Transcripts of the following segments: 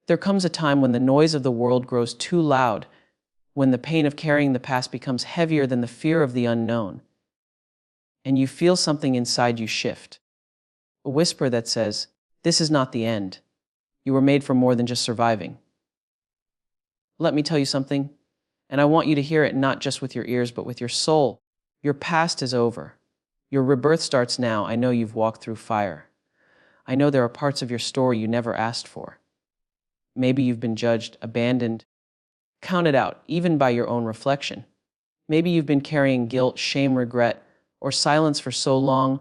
There comes a time when the noise of the world grows too loud, when the pain of carrying the past becomes heavier than the fear of the unknown, and you feel something inside you shift. A whisper that says, "This is not the end. You were made for more than just surviving." Let me tell you something, and I want you to hear it not just with your ears, but with your soul. Your past is over. Your rebirth starts now. I know you've walked through fire. I know there are parts of your story you never asked for. Maybe you've been judged, abandoned, counted out, even by your own reflection. Maybe you've been carrying guilt, shame, regret, or silence for so long,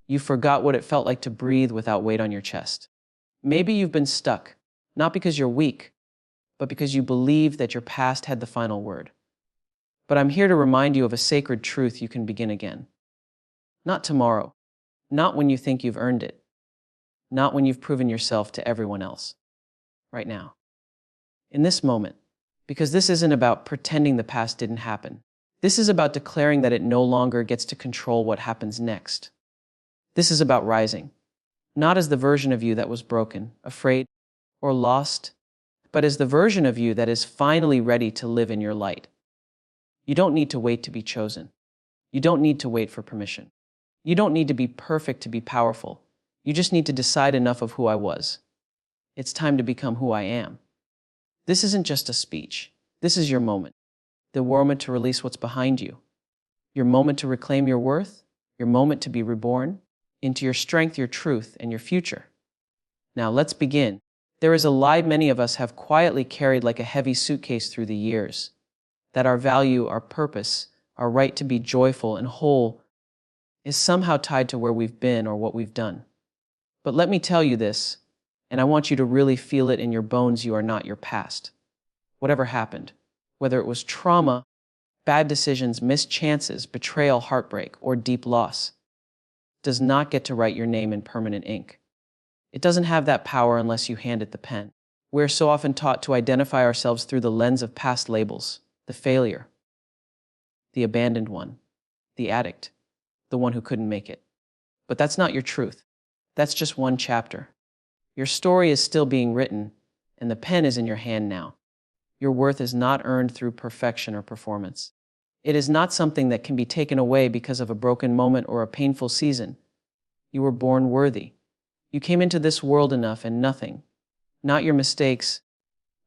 you forgot what it felt like to breathe without weight on your chest. Maybe you've been stuck, not because you're weak, but because you believed that your past had the final word. But I'm here to remind you of a sacred truth: you can begin again. Not tomorrow, not when you think you've earned it, not when you've proven yourself to everyone else. Right now, in this moment, because this isn't about pretending the past didn't happen. This is about declaring that it no longer gets to control what happens next. This is about rising, not as the version of you that was broken, afraid, or lost, but as the version of you that is finally ready to live in your light. You don't need to wait to be chosen. You don't need to wait for permission. You don't need to be perfect to be powerful. You just need to decide enough of who I was. It's time to become who I am. This isn't just a speech. This is your moment. The moment to release what's behind you. Your moment to reclaim your worth. Your moment to be reborn into your strength, your truth, and your future. Now let's begin. There is a lie many of us have quietly carried like a heavy suitcase through the years, that our value, our purpose, our right to be joyful and whole is somehow tied to where we've been or what we've done. But let me tell you this, and I want you to really feel it in your bones: you are not your past. Whatever happened, whether it was trauma, bad decisions, missed chances, betrayal, heartbreak, or deep loss, does not get to write your name in permanent ink. It doesn't have that power unless you hand it the pen. We're so often taught to identify ourselves through the lens of past labels: the failure, the abandoned one, the addict, the one who couldn't make it. But that's not your truth. That's just one chapter. Your story is still being written, and the pen is in your hand now. Your worth is not earned through perfection or performance. It is not something that can be taken away because of a broken moment or a painful season. You were born worthy. You came into this world enough, and nothing, not your mistakes,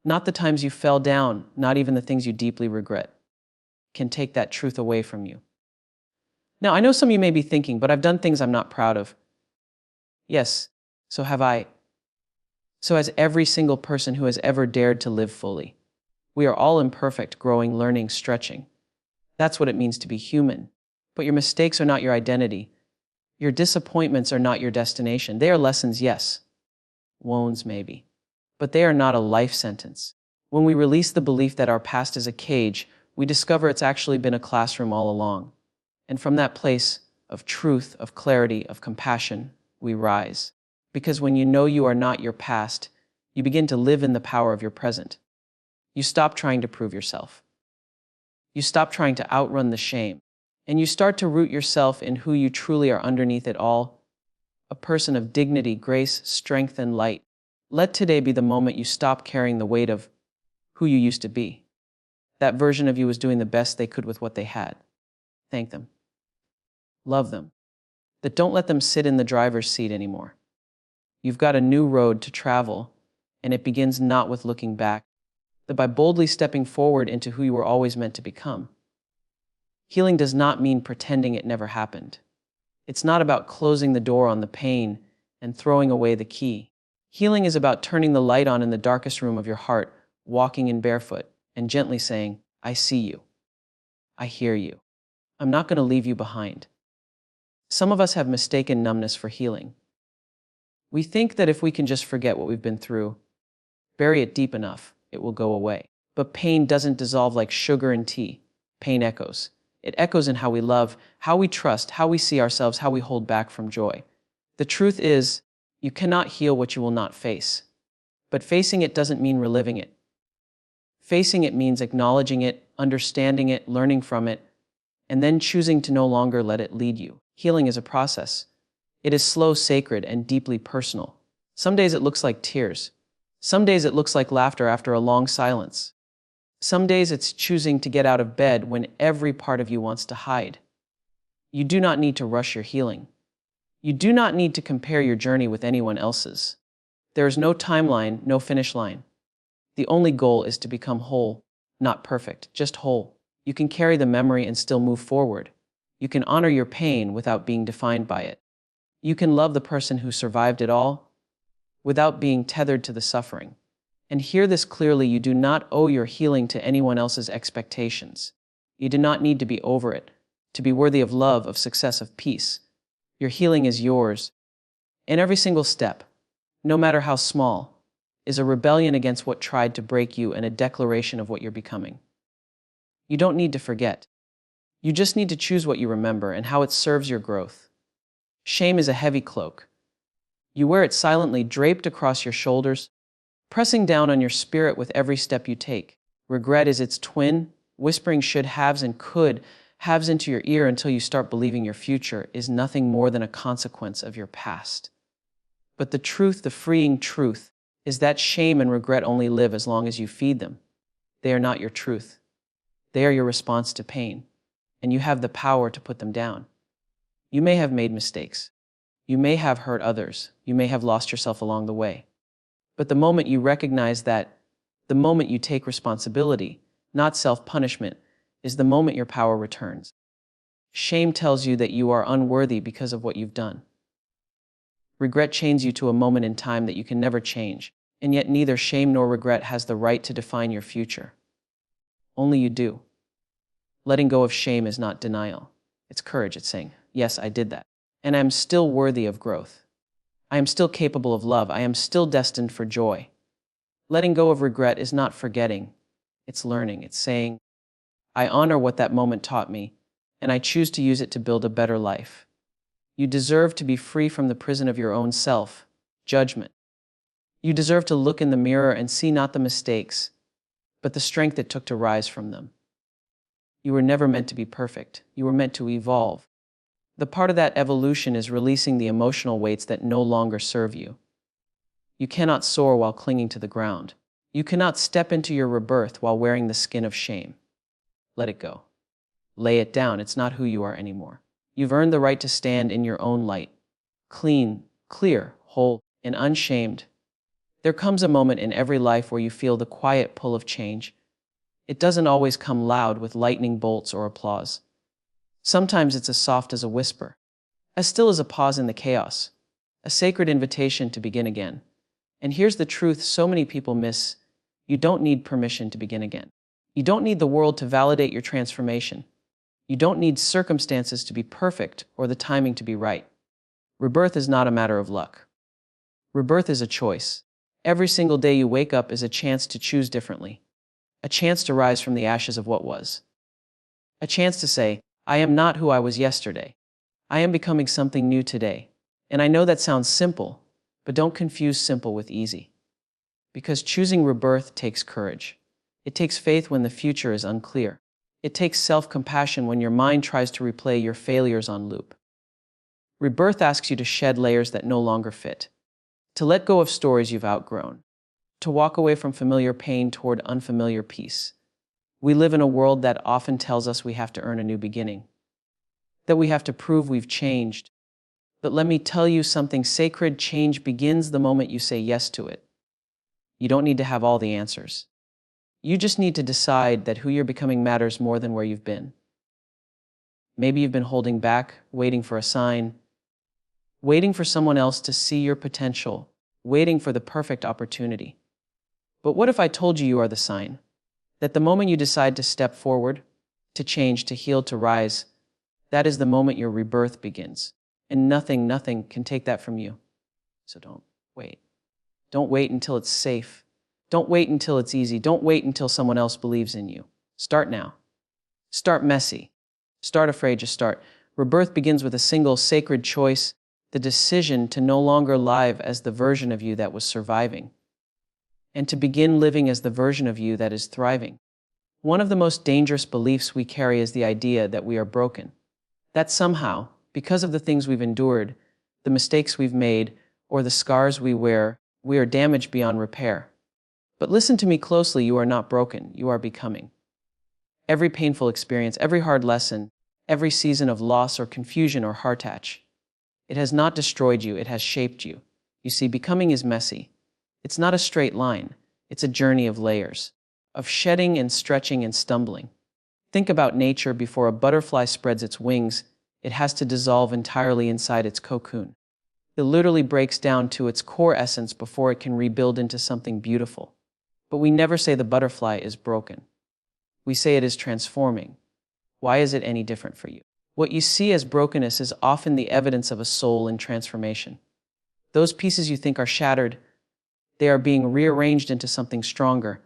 not the times you fell down, not even the things you deeply regret, can take that truth away from you. Now, I know some of you may be thinking, but I've done things I'm not proud of. Yes, so have I. So has every single person who has ever dared to live fully. We are all imperfect, growing, learning, stretching. That's what it means to be human. But your mistakes are not your identity. Your disappointments are not your destination. They are lessons, yes. Wounds, maybe. But they are not a life sentence. When we release the belief that our past is a cage, we discover it's actually been a classroom all along. And from that place of truth, of clarity, of compassion, we rise. Because when you know you are not your past, you begin to live in the power of your present. You stop trying to prove yourself. You stop trying to outrun the shame, and you start to root yourself in who you truly are underneath it all: a person of dignity, grace, strength, and light. Let today be the moment you stop carrying the weight of who you used to be. That version of you was doing the best they could with what they had. Thank them. Love them. But don't let them sit in the driver's seat anymore. You've got a new road to travel, and it begins not with looking back, but by boldly stepping forward into who you were always meant to become. Healing does not mean pretending it never happened. It's not about closing the door on the pain and throwing away the key. Healing is about turning the light on in the darkest room of your heart, walking in barefoot, and gently saying, "I see you. I hear you. I'm not going to leave you behind." Some of us have mistaken numbness for healing. We think that if we can just forget what we've been through, bury it deep enough, it will go away. But pain doesn't dissolve like sugar in tea. Pain echoes. It echoes in how we love, how we trust, how we see ourselves, how we hold back from joy. The truth is, you cannot heal what you will not face. But facing it doesn't mean reliving it. Facing it means acknowledging it, understanding it, learning from it, and then choosing to no longer let it lead you. Healing is a process. It is slow, sacred, and deeply personal. Some days it looks like tears. Some days it looks like laughter after a long silence. Some days it's choosing to get out of bed when every part of you wants to hide. You do not need to rush your healing. You do not need to compare your journey with anyone else's. There is no timeline, no finish line. The only goal is to become whole, not perfect, just whole. You can carry the memory and still move forward. You can honor your pain without being defined by it. You can love the person who survived it all without being tethered to the suffering. And hear this clearly, you do not owe your healing to anyone else's expectations. You do not need to be over it, to be worthy of love, of success, of peace. Your healing is yours. And every single step, no matter how small, is a rebellion against what tried to break you and a declaration of what you're becoming. You don't need to forget. You just need to choose what you remember and how it serves your growth. Shame is a heavy cloak. You wear it silently, draped across your shoulders, pressing down on your spirit with every step you take. Regret is its twin, whispering should haves and could haves into your ear until you start believing your future is nothing more than a consequence of your past. But the truth, the freeing truth, is that shame and regret only live as long as you feed them. They are not your truth. They are your response to pain, and you have the power to put them down. You may have made mistakes. You may have hurt others. You may have lost yourself along the way. But the moment you recognize that, the moment you take responsibility, not self-punishment, is the moment your power returns. Shame tells you that you are unworthy because of what you've done. Regret chains you to a moment in time that you can never change, and yet neither shame nor regret has the right to define your future. Only you do. Letting go of shame is not denial. It's courage. It's saying, yes, I did that, and I am still worthy of growth. I am still capable of love. I am still destined for joy. Letting go of regret is not forgetting. It's learning. It's saying, I honor what that moment taught me, and I choose to use it to build a better life. You deserve to be free from the prison of your own self-judgment. You deserve to look in the mirror and see not the mistakes, but the strength it took to rise from them. You were never meant to be perfect. You were meant to evolve. The part of that evolution is releasing the emotional weights that no longer serve you. You cannot soar while clinging to the ground. You cannot step into your rebirth while wearing the skin of shame. Let it go. Lay it down. It's not who you are anymore. You've earned the right to stand in your own light. Clean, clear, whole, and unshamed. There comes a moment in every life where you feel the quiet pull of change. It doesn't always come loud with lightning bolts or applause. Sometimes it's as soft as a whisper, as still as a pause in the chaos, a sacred invitation to begin again. And here's the truth so many people miss. You don't need permission to begin again. You don't need the world to validate your transformation. You don't need circumstances to be perfect or the timing to be right. Rebirth is not a matter of luck. Rebirth is a choice. Every single day you wake up is a chance to choose differently, a chance to rise from the ashes of what was, a chance to say, I am not who I was yesterday. I am becoming something new today. And I know that sounds simple, but don't confuse simple with easy. Because choosing rebirth takes courage. It takes faith when the future is unclear. It takes self-compassion when your mind tries to replay your failures on loop. Rebirth asks you to shed layers that no longer fit, to let go of stories you've outgrown, to walk away from familiar pain toward unfamiliar peace. We live in a world that often tells us we have to earn a new beginning, that we have to prove we've changed. But let me tell you something sacred: change begins the moment you say yes to it. You don't need to have all the answers. You just need to decide that who you're becoming matters more than where you've been. Maybe you've been holding back, waiting for a sign, waiting for someone else to see your potential, waiting for the perfect opportunity. But what if I told you you are the sign? That the moment you decide to step forward, to change, to heal, to rise, that is the moment your rebirth begins. And nothing can take that from you. So don't wait. Don't wait until it's safe. Don't wait until it's easy. Don't wait until someone else believes in you. Start now. Start messy. Start afraid. Just start. Rebirth begins with a single sacred choice, the decision to no longer live as the version of you that was surviving, and to begin living as the version of you that is thriving. One of the most dangerous beliefs we carry is the idea that we are broken. That somehow, because of the things we've endured, the mistakes we've made, or the scars we wear, we are damaged beyond repair. But listen to me closely, you are not broken, you are becoming. Every painful experience, every hard lesson, every season of loss or confusion or heartache, it has not destroyed you, it has shaped you. You see, becoming is messy. It's not a straight line. It's a journey of layers, of shedding and stretching and stumbling. Think about nature. Before a butterfly spreads its wings, it has to dissolve entirely inside its cocoon. It literally breaks down to its core essence before it can rebuild into something beautiful. But we never say the butterfly is broken. We say it is transforming. Why is it any different for you? What you see as brokenness is often the evidence of a soul in transformation. Those pieces you think are shattered, they are being rearranged into something stronger,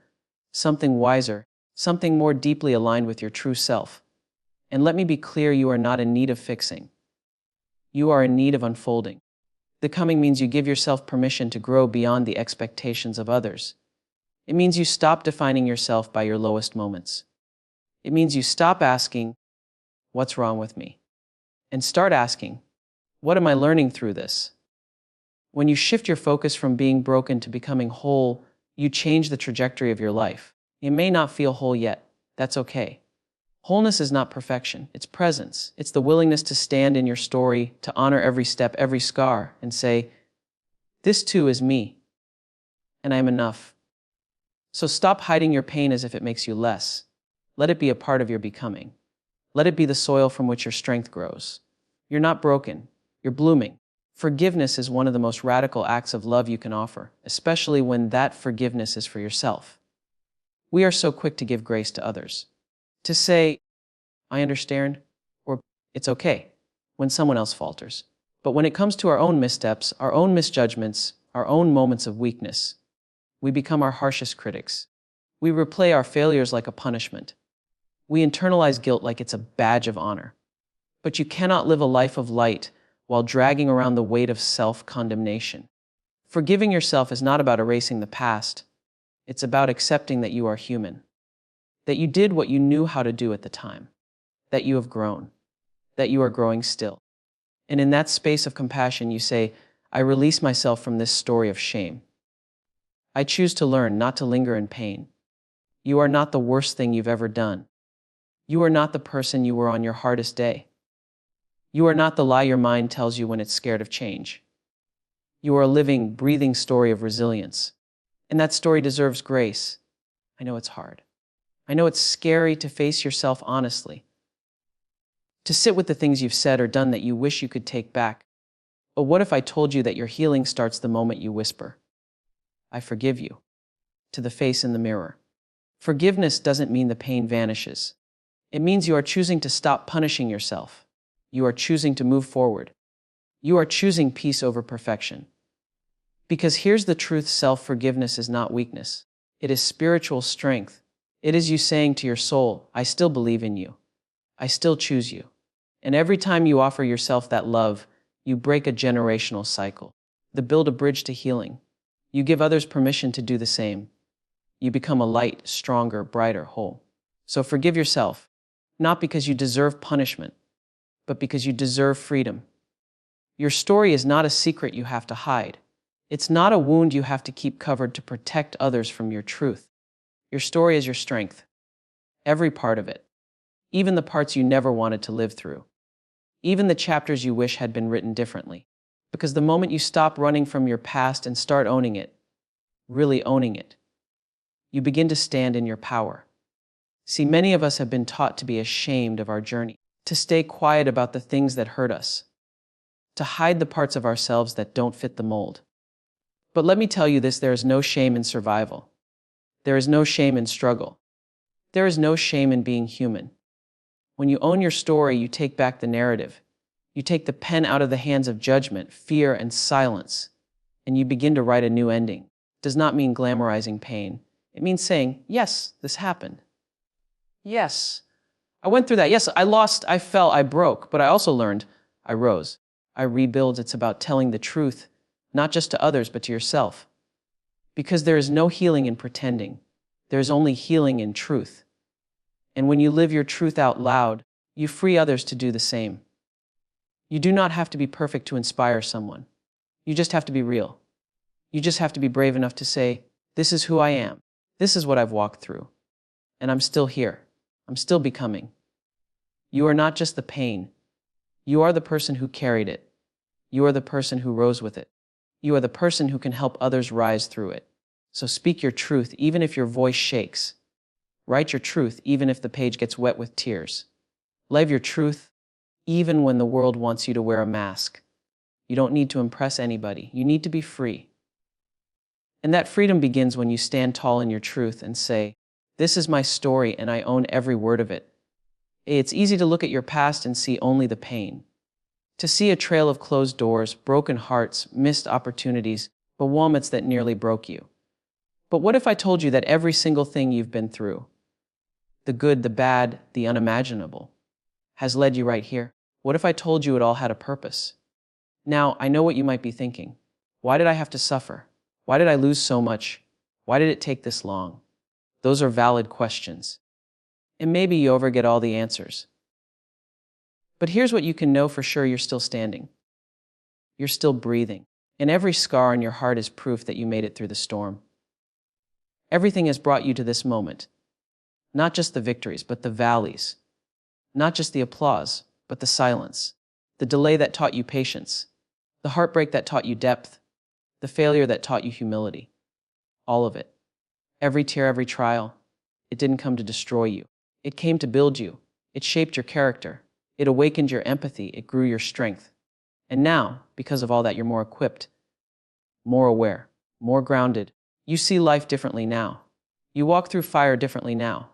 something wiser, something more deeply aligned with your true self. And let me be clear, you are not in need of fixing. You are in need of unfolding. Becoming means you give yourself permission to grow beyond the expectations of others. It means you stop defining yourself by your lowest moments. It means you stop asking, "What's wrong with me?" and start asking, "What am I learning through this?" When you shift your focus from being broken to becoming whole, you change the trajectory of your life. You may not feel whole yet. That's okay. Wholeness is not perfection, it's presence. It's the willingness to stand in your story, to honor every step, every scar, and say, "This too is me, and I am enough." So stop hiding your pain as if it makes you less. Let it be a part of your becoming. Let it be the soil from which your strength grows. You're not broken, you're blooming. Forgiveness is one of the most radical acts of love you can offer, especially when that forgiveness is for yourself. We are so quick to give grace to others. To say, "I understand," or "It's okay," when someone else falters. But when it comes to our own missteps, our own misjudgments, our own moments of weakness, we become our harshest critics. We replay our failures like a punishment. We internalize guilt like it's a badge of honor. But you cannot live a life of light while dragging around the weight of self-condemnation. Forgiving yourself is not about erasing the past. It's about accepting that you are human, that you did what you knew how to do at the time, that you have grown, that you are growing still. And in that space of compassion, you say, "I release myself from this story of shame. I choose to learn, not to linger in pain." You are not the worst thing you've ever done. You are not the person you were on your hardest day. You are not the lie your mind tells you when it's scared of change. You are a living, breathing story of resilience. And that story deserves grace. I know it's hard. I know it's scary to face yourself honestly, to sit with the things you've said or done that you wish you could take back. But what if I told you that your healing starts the moment you whisper, "I forgive you," to the face in the mirror? Forgiveness doesn't mean the pain vanishes. It means you are choosing to stop punishing yourself. You are choosing to move forward. You are choosing peace over perfection. Because here's the truth, self-forgiveness is not weakness. It is spiritual strength. It is you saying to your soul, "I still believe in you. I still choose you." And every time you offer yourself that love, you break a generational cycle. You build a bridge to healing. You give others permission to do the same. You become a light, stronger, brighter whole. So forgive yourself, not because you deserve punishment, but because you deserve freedom. Your story is not a secret you have to hide. It's not a wound you have to keep covered to protect others from your truth. Your story is your strength. Every part of it. Even the parts you never wanted to live through. Even the chapters you wish had been written differently. Because the moment you stop running from your past and start owning it, really owning it, you begin to stand in your power. See, many of us have been taught to be ashamed of our journey, to stay quiet about the things that hurt us, to hide the parts of ourselves that don't fit the mold. But let me tell you this, there is no shame in survival. There is no shame in struggle. There is no shame in being human. When you own your story, you take back the narrative. You take the pen out of the hands of judgment, fear, and silence, and you begin to write a new ending. It does not mean glamorizing pain. It means saying, "Yes, this happened. Yes, I went through that. Yes, I lost, I fell, I broke, but I also learned, I rose. I rebuild." It's about telling the truth, not just to others, but to yourself. Because there is no healing in pretending. There is only healing in truth. And when you live your truth out loud, you free others to do the same. You do not have to be perfect to inspire someone. You just have to be real. You just have to be brave enough to say, This is who I am. This is what I've walked through. And I'm still here. I'm still becoming. You are not just the pain. You are the person who carried it. You are the person who rose with it. You are the person who can help others rise through it. So speak your truth even if your voice shakes. Write your truth even if the page gets wet with tears. Live your truth even when the world wants you to wear a mask. You don't need to impress anybody. You need to be free. And that freedom begins when you stand tall in your truth and say, "This is my story and I own every word of it." It's easy to look at your past and see only the pain. To see a trail of closed doors, broken hearts, missed opportunities, but moments that nearly broke you. But what if I told you that every single thing you've been through, the good, the bad, the unimaginable, has led you right here? What if I told you it all had a purpose? Now, I know what you might be thinking. Why did I have to suffer? Why did I lose so much? Why did it take this long? Those are valid questions. And maybe you overget all the answers. But here's what you can know for sure: you're still standing. You're still breathing. And every scar on your heart is proof that you made it through the storm. Everything has brought you to this moment. Not just the victories, but the valleys. Not just the applause, but the silence. The delay that taught you patience. The heartbreak that taught you depth. The failure that taught you humility. All of it. Every tear, every trial. It didn't come to destroy you. It came to build you. It shaped your character. It awakened your empathy. It grew your strength. And now, because of all that, you're more equipped, more aware, more grounded. You see life differently now. You walk through fire differently now.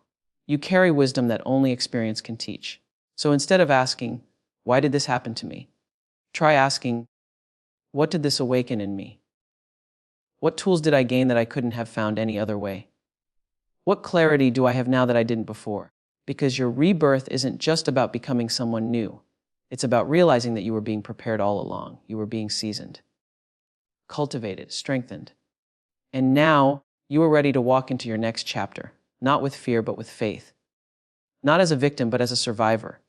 You carry wisdom that only experience can teach. So instead of asking, "Why did this happen to me?" try asking, "What did this awaken in me? What tools did I gain that I couldn't have found any other way? What clarity do I have now that I didn't before?" Because your rebirth isn't just about becoming someone new. It's about realizing that you were being prepared all along. You were being seasoned, cultivated, strengthened. And now you are ready to walk into your next chapter, not with fear, but with faith. Not as a victim, but as a survivor.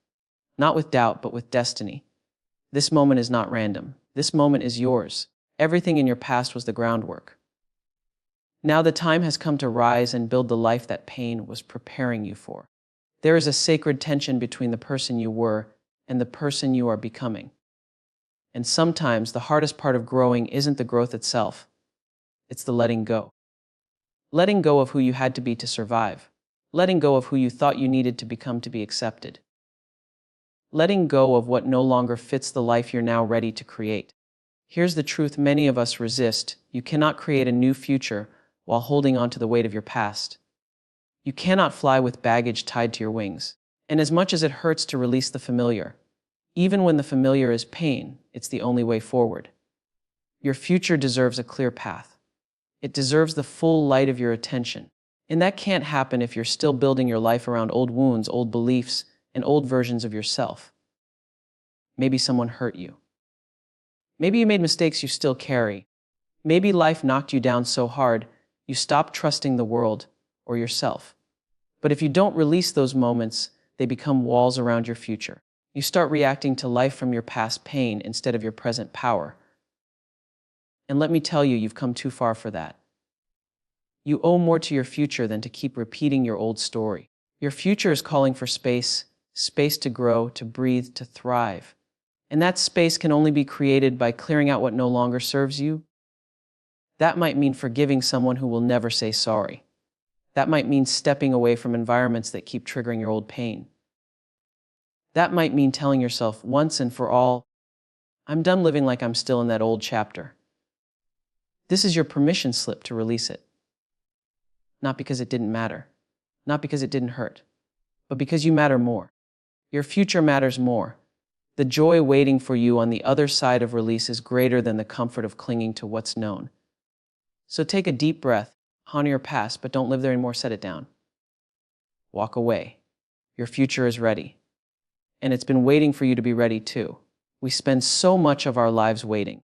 Not with doubt, but with destiny. This moment is not random. This moment is yours. Everything in your past was the groundwork. Now the time has come to rise and build the life that pain was preparing you for. There is a sacred tension between the person you were and the person you are becoming. And sometimes the hardest part of growing isn't the growth itself. It's the letting go. Letting go of who you had to be to survive. Letting go of who you thought you needed to become to be accepted. Letting go of what no longer fits the life you're now ready to create. Here's the truth many of us resist. You cannot create a new future while holding on to the weight of your past. You cannot fly with baggage tied to your wings. And as much as it hurts to release the familiar, even when the familiar is pain, it's the only way forward. Your future deserves a clear path. It deserves the full light of your attention. And that can't happen if you're still building your life around old wounds, old beliefs, and old versions of yourself. Maybe someone hurt you. Maybe you made mistakes you still carry. Maybe life knocked you down so hard you stopped trusting the world or yourself. But if you don't release those moments, they become walls around your future. You start reacting to life from your past pain instead of your present power. And let me tell you, you've come too far for that. You owe more to your future than to keep repeating your old story. Your future is calling for space, space to grow, to breathe, to thrive. And that space can only be created by clearing out what no longer serves you. That might mean forgiving someone who will never say sorry. That might mean stepping away from environments that keep triggering your old pain. That might mean telling yourself once and for all, "I'm done living like I'm still in that old chapter." This is your permission slip to release it. Not because it didn't matter, not because it didn't hurt, but because you matter more. Your future matters more. The joy waiting for you on the other side of release is greater than the comfort of clinging to what's known. So take a deep breath, honor your past, but don't live there anymore. Set it down. Walk away. Your future is ready. And it's been waiting for you to be ready too. We spend so much of our lives waiting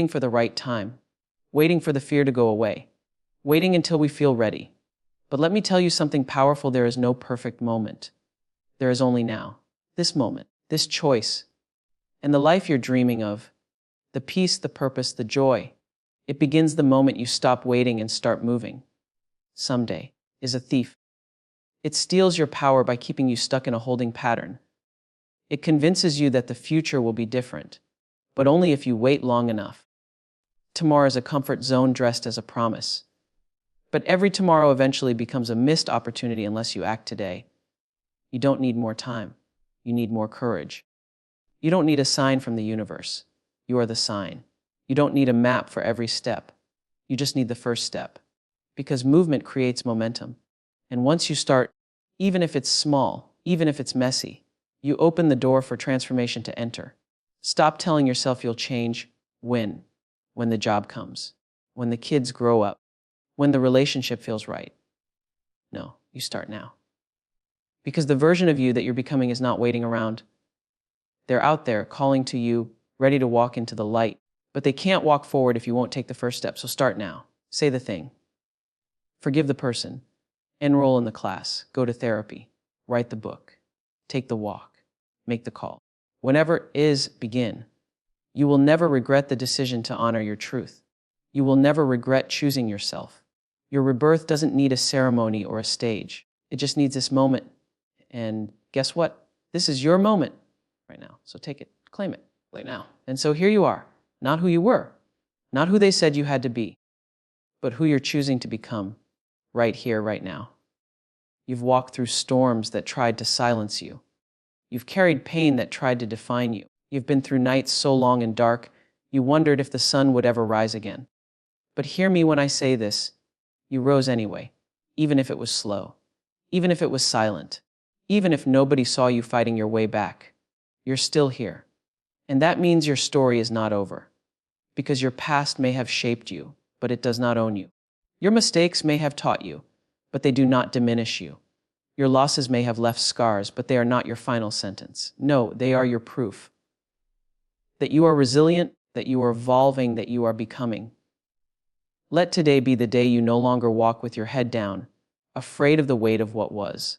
for the right time, waiting for the fear to go away, waiting until we feel ready. But let me tell you something powerful: there is no perfect moment. There is only now, this moment, this choice, and the life you're dreaming of, the peace, the purpose, the joy. It begins the moment you stop waiting and start moving. Someday is a thief. It steals your power by keeping you stuck in a holding pattern. It convinces you that the future will be different, but only if you wait long enough. Tomorrow is a comfort zone dressed as a promise. But every tomorrow eventually becomes a missed opportunity unless you act today. You don't need more time. You need more courage. You don't need a sign from the universe. You are the sign. You don't need a map for every step. You just need the first step. Because movement creates momentum. And once you start, even if it's small, even if it's messy, you open the door for transformation to enter. Stop telling yourself you'll change when the job comes, when the kids grow up, when the relationship feels right. No, you start now. Because the version of you that you're becoming is not waiting around. They're out there calling to you, ready to walk into the light, but they can't walk forward if you won't take the first step. So start now. Say the thing. Forgive the person. Enroll in the class. Go to therapy. Write the book. Take the walk. Make the call. Whenever it is, begin. You will never regret the decision to honor your truth. You will never regret choosing yourself. Your rebirth doesn't need a ceremony or a stage. It just needs this moment. And guess what? This is your moment right now. So take it, claim it right now. And so here you are, not who you were, not who they said you had to be, but who you're choosing to become right here, right now. You've walked through storms that tried to silence you. You've carried pain that tried to define you. You've been through nights so long and dark, you wondered if the sun would ever rise again. But hear me when I say this, you rose anyway, even if it was slow, even if it was silent, even if nobody saw you fighting your way back. You're still here. And that means your story is not over. Because your past may have shaped you, but it does not own you. Your mistakes may have taught you, but they do not diminish you. Your losses may have left scars, but they are not your final sentence. No, they are your proof that you are resilient, that you are evolving, that you are becoming. Let today be the day you no longer walk with your head down, afraid of the weight of what was.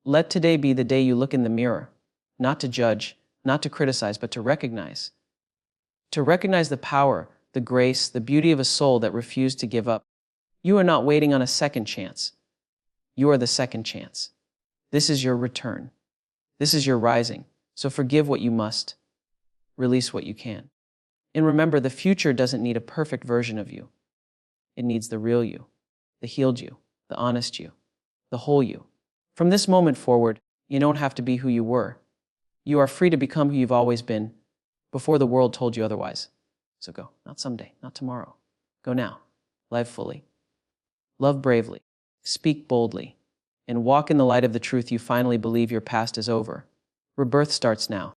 Let today be the day you look in the mirror, not to judge, not to criticize, but to recognize. To recognize the power, the grace, the beauty of a soul that refused to give up. You are not waiting on a second chance. You are the second chance. This is your return. This is your rising. So forgive what you must. Release what you can. And remember, the future doesn't need a perfect version of you. It needs the real you, the healed you, the honest you, the whole you. From this moment forward, you don't have to be who you were. You are free to become who you've always been before the world told you otherwise. So go, not someday, not tomorrow. Go now. Live fully. Love bravely. Speak boldly. And walk in the light of the truth you finally believe your past is over. Rebirth starts now.